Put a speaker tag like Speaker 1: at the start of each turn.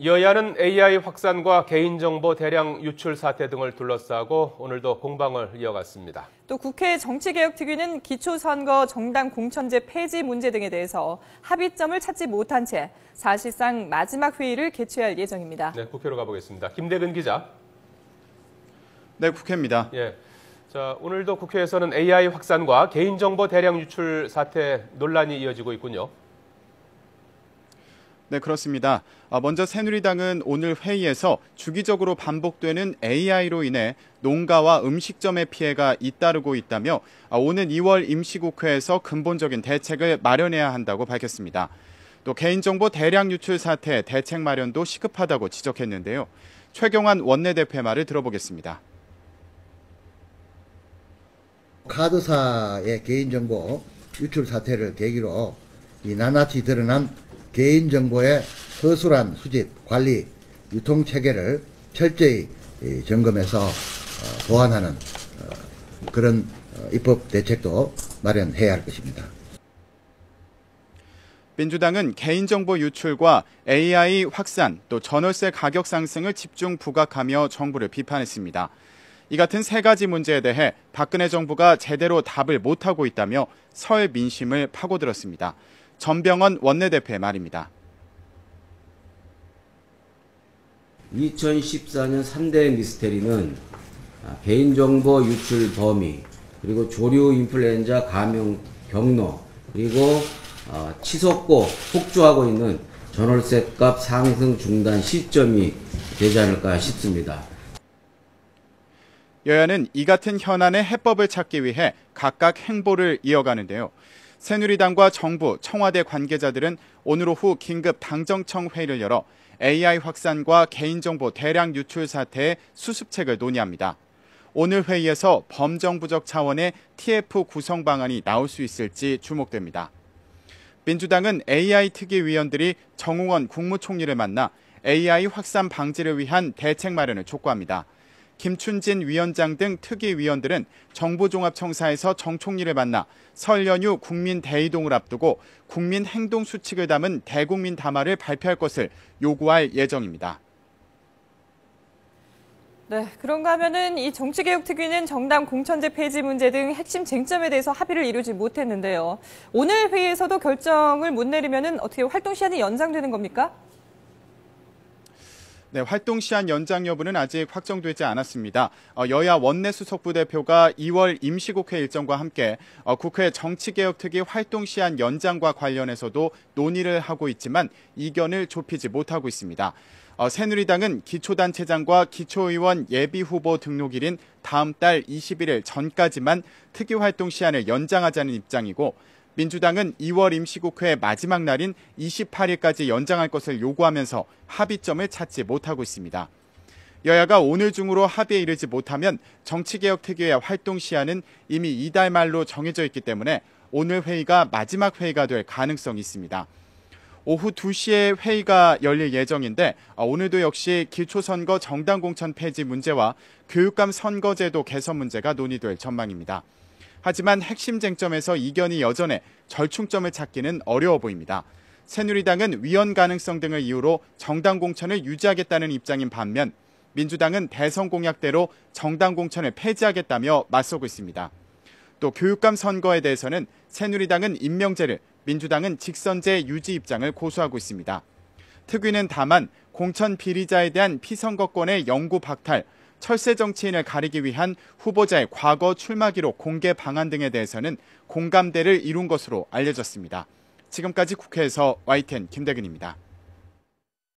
Speaker 1: 여야는 AI 확산과 개인정보 대량 유출 사태 등을 둘러싸고 오늘도 공방을 이어갔습니다.
Speaker 2: 또 국회 정치개혁특위는 기초선거 정당 공천제 폐지 문제 등에 대해서 합의점을 찾지 못한 채 사실상 마지막 회의를 개최할 예정입니다.
Speaker 1: 네, 국회로 가보겠습니다. 김대근 기자.
Speaker 3: 네, 국회입니다.
Speaker 1: 예. 자, 오늘도 국회에서는 AI 확산과 개인정보 대량 유출 사태 논란이 이어지고 있군요.
Speaker 3: 네, 그렇습니다. 먼저 새누리당은 오늘 회의에서 주기적으로 반복되는 AI로 인해 농가와 음식점의 피해가 잇따르고 있다며 오는 2월 임시국회에서 근본적인 대책을 마련해야 한다고 밝혔습니다. 또 개인정보 대량 유출 사태 대책 마련도 시급하다고 지적했는데요. 최경환 원내대표의 말을 들어보겠습니다.
Speaker 4: 카드사의 개인정보 유출 사태를 계기로 이 낱낱이 드러난 개인정보의 허술한 수집, 관리, 유통체계를 철저히 점검해서 보완하는 그런 입법 대책도 마련해야 할 것입니다.
Speaker 3: 민주당은 개인정보 유출과 AI 확산, 또 전월세 가격 상승을 집중 부각하며 정부를 비판했습니다. 이 같은 세 가지 문제에 대해 박근혜 정부가 제대로 답을 못하고 있다며 설 민심을 파고들었습니다. 전병헌 원내대표의 말입니다.
Speaker 5: 2014년 3대 미스테리는 개인정보 유출 범위, 그리고 조류 인플루엔자 감염 경로, 그리고 치솟고 폭주하고 있는 전월세값 상승 중단 시점이 되지 않을까 싶습니다.
Speaker 3: 여야는 이 같은 현안의 해법을 찾기 위해 각각 행보를 이어가는데요. 새누리당과 정부, 청와대 관계자들은 오늘 오후 긴급 당정청 회의를 열어 AI 확산과 개인정보 대량 유출 사태의 수습책을 논의합니다. 오늘 회의에서 범정부적 차원의 TF 구성 방안이 나올 수 있을지 주목됩니다. 민주당은 AI 특위위원들이 정웅원 국무총리를 만나 AI 확산 방지를 위한 대책 마련을 촉구합니다. 김춘진 위원장 등 특위위원들은 정부종합청사에서 정 총리를 만나 설 연휴 국민 대이동을 앞두고 국민 행동 수칙을 담은 대국민 담화를 발표할 것을 요구할 예정입니다.
Speaker 2: 네, 그런가 하면은 이 정치개혁특위는 정당 공천제 폐지 문제 등 핵심 쟁점에 대해서 합의를 이루지 못했는데요. 오늘 회의에서도 결정을 못 내리면은 어떻게 활동 시한이 연장되는 겁니까?
Speaker 3: 네, 활동 시한 연장 여부는 아직 확정되지 않았습니다. 여야 원내수석부 대표가 2월 임시국회 일정과 함께 국회 정치개혁특위 활동 시한 연장과 관련해서도 논의를 하고 있지만 이견을 좁히지 못하고 있습니다. 새누리당은 기초단체장과 기초의원 예비후보 등록일인 다음 달 21일 전까지만 특위 활동 시한을 연장하자는 입장이고, 민주당은 2월 임시국회 마지막 날인 28일까지 연장할 것을 요구하면서 합의점을 찾지 못하고 있습니다. 여야가 오늘 중으로 합의에 이르지 못하면 정치개혁특위의 활동 시한은 이미 이달 말로 정해져 있기 때문에 오늘 회의가 마지막 회의가 될 가능성이 있습니다. 오후 2시에 회의가 열릴 예정인데 오늘도 역시 기초선거 정당공천 폐지 문제와 교육감 선거제도 개선 문제가 논의될 전망입니다. 하지만 핵심 쟁점에서 이견이 여전해 절충점을 찾기는 어려워 보입니다. 새누리당은 위헌 가능성 등을 이유로 정당 공천을 유지하겠다는 입장인 반면 민주당은 대선 공약대로 정당 공천을 폐지하겠다며 맞서고 있습니다. 또 교육감 선거에 대해서는 새누리당은 임명제를, 민주당은 직선제 유지 입장을 고수하고 있습니다. 특위는 다만 공천 비리자에 대한 피선거권의 영구 박탈, 철새 정치인을 가리기 위한 후보자의 과거 출마 기록 공개 방안 등에 대해서는 공감대를 이룬 것으로 알려졌습니다. 지금까지 국회에서 YTN 김대근입니다.